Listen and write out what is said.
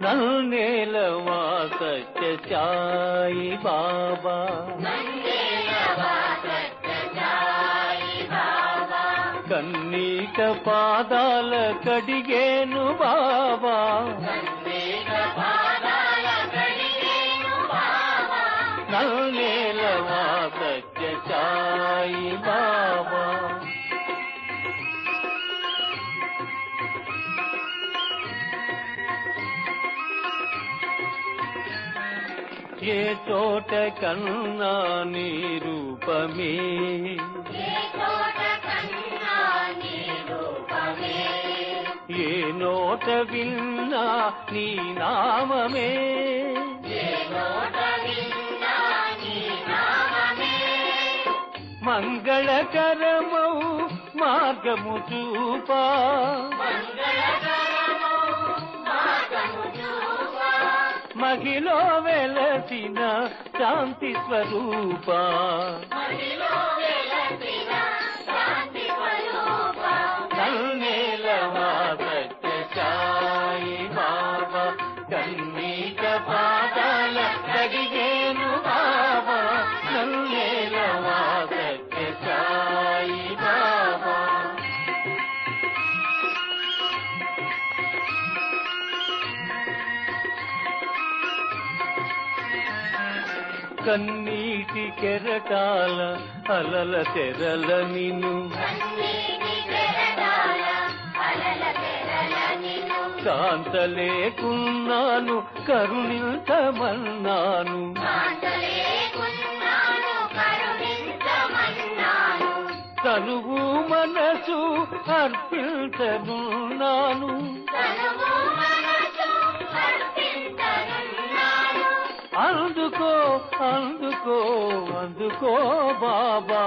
నన్నేలవా సత్య సాయి బాబా, కన్నీక పాదాల కడిగేను బాబా, నన్నేలవా సత్య సాయి బాబా. ఏ చోట కన్నా నీ రూపమే, ఏ నోట విన్నా నీ నామమే, మంగళకరమౌ మార్గము చూపా, మహిలో వెలసిన శాంతి స్వరూప, నన్నేలవా సత్య సాయి బాబా, కన్నీక పాదాల కడిగేను బాబా, నన్నేలవా సత్య సాయి బాబా. కన్నీటి కెరటాల అలల తెరల నిన్ను, శాంత లేకున్నాను కరుణించమన్నాను, తనువు మనసు అర్పించనున్నాను, అందుకో అందుకో అందుకో బాబా.